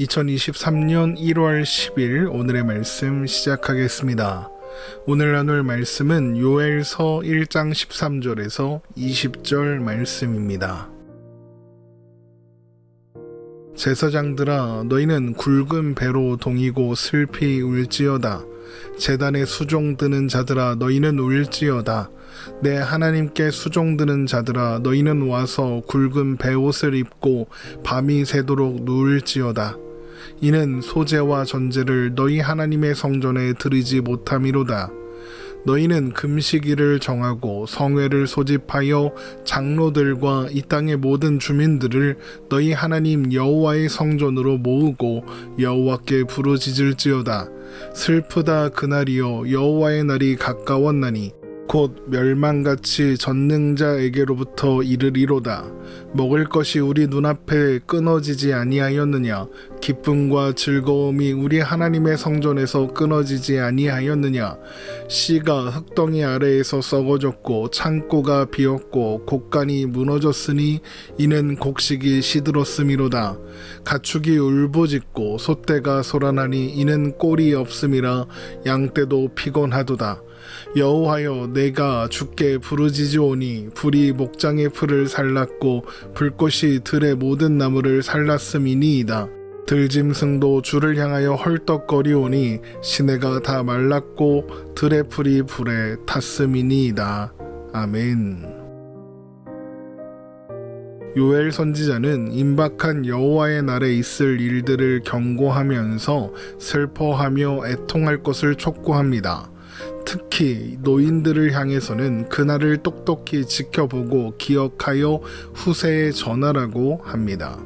2023년 1월 10일 오늘의 말씀 시작하겠습니다. 오늘 나눌 말씀은 요엘서 1장 13절에서 20절 말씀입니다. 제사장들아, 너희는 굵은 배로 동이고 슬피 울지어다. 제단에 수종드는 자들아, 너희는 울지어다. 내 하나님께 수종드는 자들아, 너희는 와서 굵은 배옷을 입고 밤이 새도록 누울지어다. 이는 소제와 전제를 너희 하나님의 성전에 드리지 못함이로다. 너희는 금식일을 정하고 성회를 소집하여 장로들과 이 땅의 모든 주민들을 너희 하나님 여호와의 성전으로 모으고 여호와께 부르짖을지어다. 슬프다 그날이여, 여호와의 날이 가까웠나니 곧 멸망같이 전능자에게로부터 이르리로다. 먹을 것이 우리 눈앞에 끊어지지 아니하였느냐? 기쁨과 즐거움이 우리 하나님의 성전에서 끊어지지 아니하였느냐? 씨가 흙덩이 아래에서 썩어졌고 창고가 비었고 곡간이 무너졌으니 이는 곡식이 시들었음이로다. 가축이 울부짖고 소떼가 소란하니 이는 꼴이 없음이라. 양떼도 피곤하도다. 여호와여, 내가 주께 부르짖으오니 불이 목장의 풀을 살랐고 불꽃이 들의 모든 나무를 살랐음이니이다. 들짐승도 주를 향하여 헐떡거리오니 시내가 다 말랐고 들의 풀이 불에 탔음이니이다. 아멘. 요엘 선지자는 임박한 여호와의 날에 있을 일들을 경고하면서 슬퍼하며 애통할 것을 촉구합니다. 특히 노인들을 향해서는 그날을 똑똑히 지켜보고 기억하여 후세에 전하라고 합니다.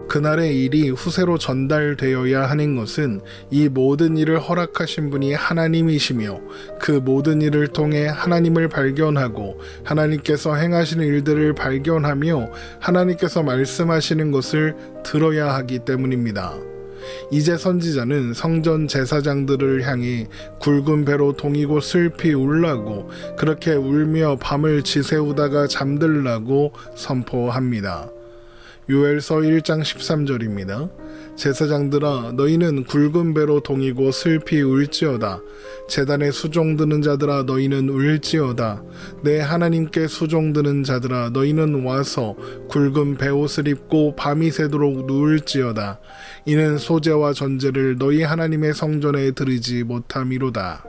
그날의 일이 후세로 전달되어야 하는 것은 이 모든 일을 허락하신 분이 하나님이시며 그 모든 일을 통해 하나님을 발견하고 하나님께서 행하시는 일들을 발견하며 하나님께서 말씀하시는 것을 들어야 하기 때문입니다. 이제 선지자는 성전 제사장들을 향해 굵은 배로 동이고 슬피 울라고, 그렇게 울며 밤을 지새우다가 잠들라고 선포합니다. 요엘서 1장 13절입니다. 제사장들아, 너희는 굵은 배로 동이고 슬피 울지어다. 제단에 수종드는 자들아, 너희는 울지어다. 내 하나님께 수종드는 자들아, 너희는 와서 굵은 배옷을 입고 밤이 새도록 누울지어다. 이는 소제와 전제를 너희 하나님의 성전에 드리지 못함이로다.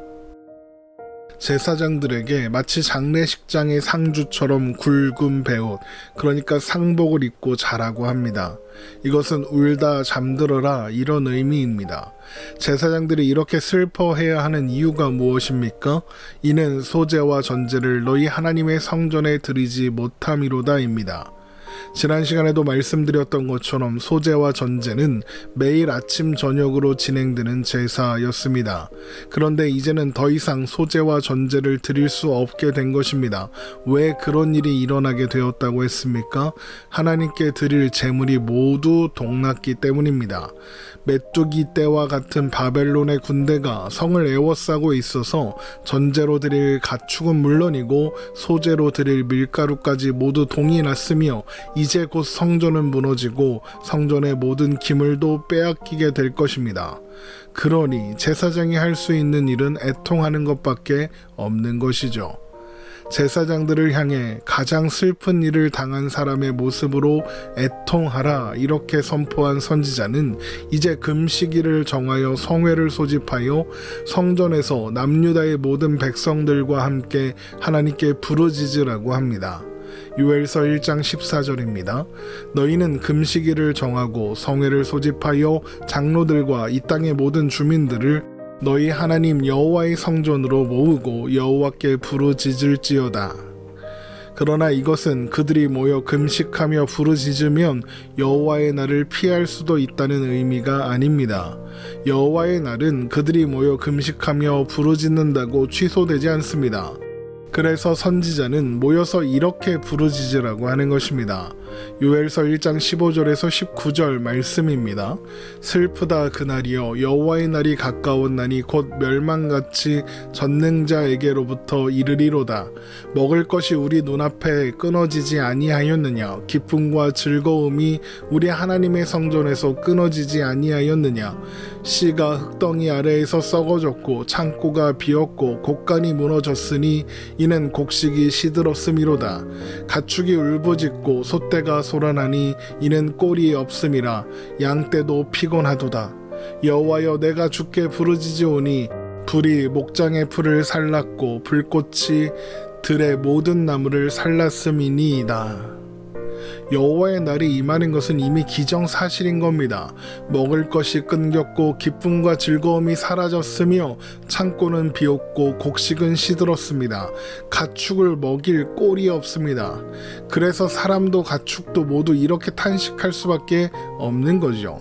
제사장들에게 마치 장례식장의 상주처럼 굵은 배옷, 그러니까 상복을 입고 자라고 합니다. 이것은 울다 잠들어라, 이런 의미입니다. 제사장들이 이렇게 슬퍼해야 하는 이유가 무엇입니까? 이는 소제와 전제를 너희 하나님의 성전에 드리지 못함이로다입니다. 지난 시간에도 말씀드렸던 것처럼 소제와 전제는 매일 아침 저녁으로 진행되는 제사였습니다. 그런데 이제는 더 이상 소제와 전제를 드릴 수 없게 된 것입니다. 왜 그런 일이 일어나게 되었다고 했습니까? 하나님께 드릴 제물이 모두 동났기 때문입니다. 메뚜기 떼와 같은 바벨론의 군대가 성을 에워싸고 있어서 전제로 드릴 가축은 물론이고 소제로 드릴 밀가루까지 모두 동이 났으며 이제 곧 성전은 무너지고 성전의 모든 기물도 빼앗기게 될 것입니다. 그러니 제사장이 할 수 있는 일은 애통하는 것밖에 없는 것이죠. 제사장들을 향해 가장 슬픈 일을 당한 사람의 모습으로 애통하라, 이렇게 선포한 선지자는 이제 금식일을 정하여 성회를 소집하여 성전에서 남유다의 모든 백성들과 함께 하나님께 부르짖으라고 합니다. 요엘서 1장 14절입니다. 너희는 금식일을 정하고 성회를 소집하여 장로들과 이 땅의 모든 주민들을 너희 하나님 여호와의 성전으로 모으고 여호와께 부르짖을지어다. 그러나 이것은 그들이 모여 금식하며 부르짖으면 여호와의 날을 피할 수도 있다는 의미가 아닙니다. 여호와의 날은 그들이 모여 금식하며 부르짖는다고 취소되지 않습니다. 그래서 선지자는 모여서 이렇게 부르짖으라고 하는 것입니다. 요엘서 1장 15절에서 19절 말씀입니다. 슬프다 그날이여, 여호와의 날이 가까웠나니 곧 멸망같이 전능자에게로부터 이르리로다. 먹을 것이 우리 눈앞에 끊어지지 아니하였느냐? 기쁨과 즐거움이 우리 하나님의 성전에서 끊어지지 아니하였느냐? 씨가 흙덩이 아래에서 썩어졌고 창고가 비었고 곡간이 무너졌으니 이는 곡식이 시들었음이로다. 가축이 울부짖고 소떼가 소란하니 이는 꼴이 없음이라. 양떼도 피곤하도다. 여호와여, 내가 주께 부르짖으오니 불이 목장의 풀을 살랐고 불꽃이 들의 모든 나무를 살랐음이니이다. 여호와의 날이 임하는 것은 이미 기정사실인 겁니다. 먹을 것이 끊겼고 기쁨과 즐거움이 사라졌으며 창고는 비었고 곡식은 시들었습니다. 가축을 먹일 꼴이 없습니다. 그래서 사람도 가축도 모두 이렇게 탄식할 수밖에 없는 거죠.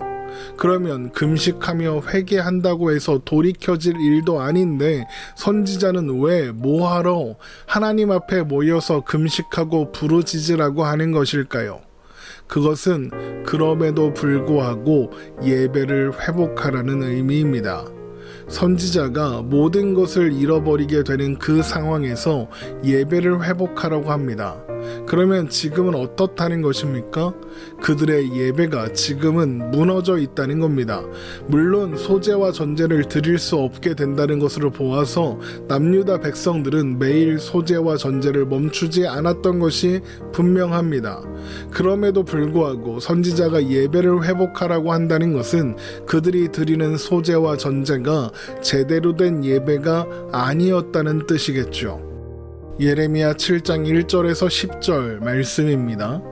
그러면 금식하며 회개한다고 해서 돌이켜질 일도 아닌데 선지자는 왜 뭐하러 하나님 앞에 모여서 금식하고 부르짖으라고 하는 것일까요? 그것은 그럼에도 불구하고 예배를 회복하라는 의미입니다. 선지자가 모든 것을 잃어버리게 되는 그 상황에서 예배를 회복하라고 합니다. 그러면 지금은 어떻다는 것입니까? 그들의 예배가 지금은 무너져 있다는 겁니다. 물론 소제와 전제를 드릴 수 없게 된다는 것으로 보아서 남유다 백성들은 매일 소제와 전제를 멈추지 않았던 것이 분명합니다. 그럼에도 불구하고 선지자가 예배를 회복하라고 한다는 것은 그들이 드리는 소제와 전제가 제대로 된 예배가 아니었다는 뜻이겠죠. 예레미야 7장 1절에서 10절 말씀입니다.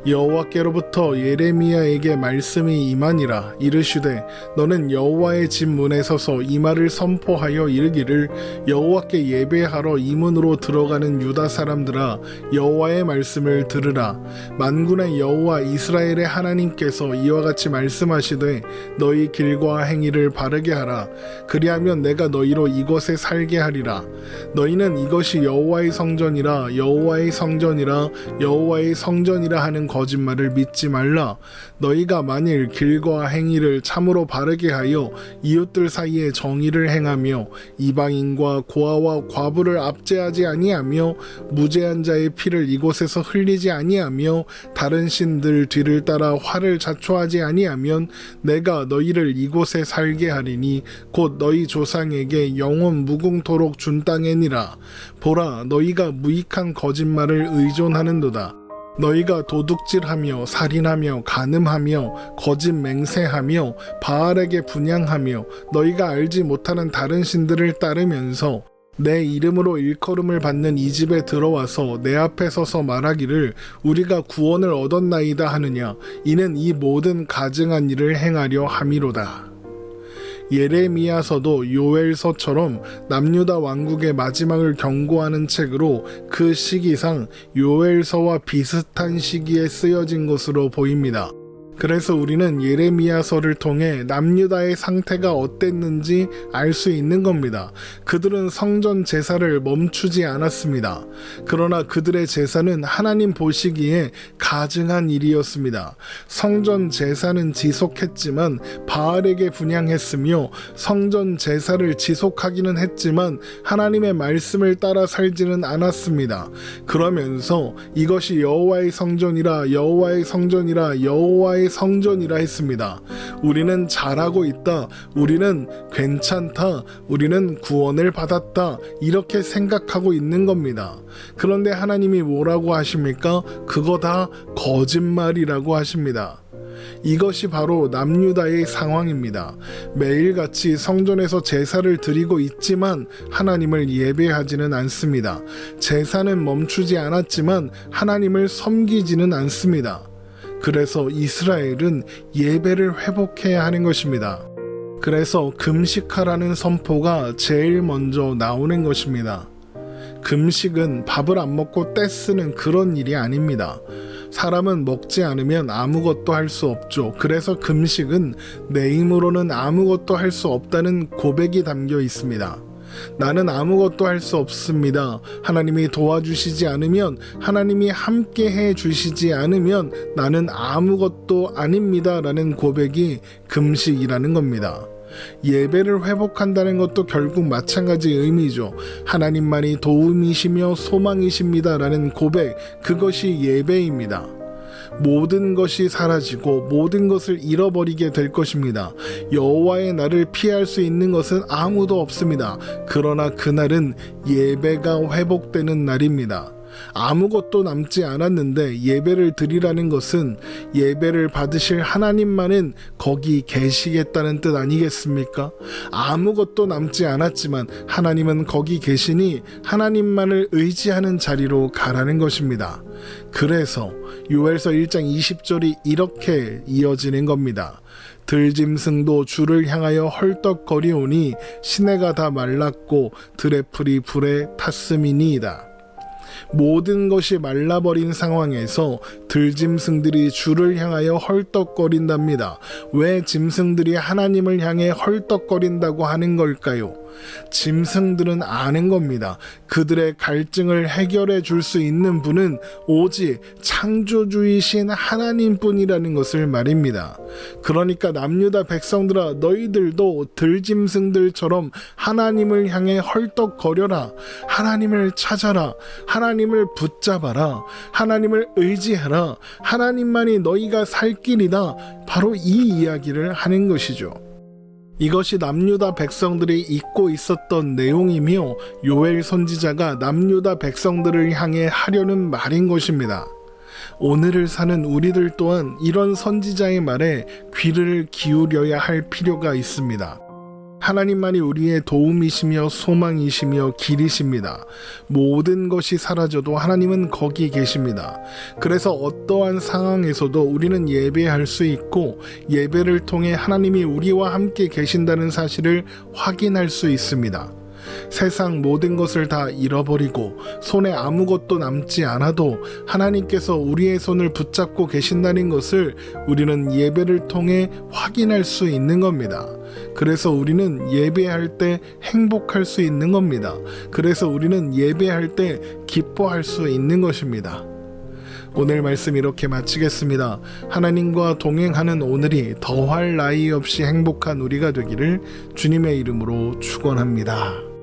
여호와께로부터 예레미야에게 말씀이 임하니라. 이르시되 너는 여호와의 집 문에 서서 이 말을 선포하여 이르기를 여호와께 예배하러 이 문으로 들어가는 유다 사람들아, 여호와의 말씀을 들으라. 만군의 여호와 이스라엘의 하나님께서 이와 같이 말씀하시되 너희 길과 행위를 바르게 하라. 그리하면 내가 너희로 이곳에 살게 하리라. 너희는 이것이 여호와의 성전이라, 여호와의 성전이라, 여호와의 성전이라 하는 거짓말을 믿지 말라. 너희가 만일 길과 행위를 참으로 바르게 하여 이웃들 사이에 정의를 행하며 이방인과 고아와 과부를 압제하지 아니하며 무죄한 자의 피를 이곳에서 흘리지 아니하며 다른 신들 뒤를 따라 화를 자초하지 아니하면 내가 너희를 이곳에 살게 하리니 곧 너희 조상에게 영원 무궁토록 준 땅이니라. 보라, 너희가 무익한 거짓말을 의존하는도다. 너희가 도둑질하며 살인하며 간음하며 거짓 맹세하며 바알에게 분향하며 너희가 알지 못하는 다른 신들을 따르면서 내 이름으로 일컬음을 받는 이 집에 들어와서 내 앞에 서서 말하기를 우리가 구원을 얻었나이다 하느냐. 이는 이 모든 가증한 일을 행하려 함이로다. 예레미야서도 요엘서처럼 남유다 왕국의 마지막을 경고하는 책으로 그 시기상 요엘서와 비슷한 시기에 쓰여진 것으로 보입니다. 그래서 우리는 예레미야서를 통해 남유다의 상태가 어땠는지 알 수 있는 겁니다. 그들은 성전 제사를 멈추지 않았습니다. 그러나 그들의 제사는 하나님 보시기에 가증한 일이었습니다. 성전 제사는 지속했지만 바알에게 분향했으며 성전 제사를 지속하기는 했지만 하나님의 말씀을 따라 살지는 않았습니다. 그러면서 이것이 여호와의 성전이라, 여호와의 성전이라, 여호와의 성전이라 했습니다. 우리는 잘하고 있다. 우리는 괜찮다. 우리는 구원을 받았다. 이렇게 생각하고 있는 겁니다. 그런데 하나님이 뭐라고 하십니까? 그거 다 거짓말이라고 하십니다. 이것이 바로 남유다의 상황입니다. 매일같이 성전에서 제사를 드리고 있지만 하나님을 예배하지는 않습니다. 제사는 멈추지 않았지만 하나님을 섬기지는 않습니다. 그래서 이스라엘은 예배를 회복해야 하는 것입니다. 그래서 금식하라는 선포가 제일 먼저 나오는 것입니다. 금식은 밥을 안 먹고 떼쓰는 그런 일이 아닙니다. 사람은 먹지 않으면 아무것도 할 수 없죠. 그래서 금식은 내 힘으로는 아무것도 할 수 없다는 고백이 담겨 있습니다. 나는 아무것도 할 수 없습니다. 하나님이 도와주시지 않으면, 하나님이 함께 해 주시지 않으면 나는 아무것도 아닙니다 라는 고백이 금식이라는 겁니다. 예배를 회복한다는 것도 결국 마찬가지 의미죠. 하나님만이 도움이시며 소망이십니다 라는 고백, 그것이 예배입니다. 모든 것이 사라지고 모든 것을 잃어버리게 될 것입니다. 여호와의 날을 피할 수 있는 것은 아무도 없습니다. 그러나 그날은 예배가 회복되는 날입니다. 아무것도 남지 않았는데 예배를 드리라는 것은 예배를 받으실 하나님만은 거기 계시겠다는 뜻 아니겠습니까? 아무것도 남지 않았지만 하나님은 거기 계시니 하나님만을 의지하는 자리로 가라는 것입니다. 그래서 요엘서 1장 20절이 이렇게 이어지는 겁니다. 들짐승도 주를 향하여 헐떡거리오니 시내가 다 말랐고 들의 풀이 불에 탔음이니이다. 모든 것이 말라버린 상황에서 들짐승들이 주를 향하여 헐떡거린답니다. 왜 짐승들이 하나님을 향해 헐떡거린다고 하는 걸까요? 짐승들은 아는 겁니다. 그들의 갈증을 해결해 줄 수 있는 분은 오직 창조주이신 하나님뿐이라는 것을 말입니다. 그러니까 남유다 백성들아, 너희들도 들짐승들처럼 하나님을 향해 헐떡거려라. 하나님을 찾아라. 하나님을 붙잡아라. 하나님을 의지해라. 하나님만이 너희가 살 길이다. 바로 이 이야기를 하는 것이죠. 이것이 남유다 백성들이 잊고 있었던 내용이며 요엘 선지자가 남유다 백성들을 향해 하려는 말인 것입니다. 오늘을 사는 우리들 또한 이런 선지자의 말에 귀를 기울여야 할 필요가 있습니다. 하나님만이 우리의 도움이시며 소망이시며 길이십니다. 모든 것이 사라져도 하나님은 거기 계십니다. 그래서 어떠한 상황에서도 우리는 예배할 수 있고 예배를 통해 하나님이 우리와 함께 계신다는 사실을 확인할 수 있습니다. 세상 모든 것을 다 잃어버리고 손에 아무것도 남지 않아도 하나님께서 우리의 손을 붙잡고 계신다는 것을 우리는 예배를 통해 확인할 수 있는 겁니다. 그래서 우리는 예배할 때 행복할 수 있는 겁니다. 그래서 우리는 예배할 때 기뻐할 수 있는 것입니다. 오늘 말씀 이렇게 마치겠습니다. 하나님과 동행하는 오늘이 더할 나위 없이 행복한 우리가 되기를 주님의 이름으로 축원합니다.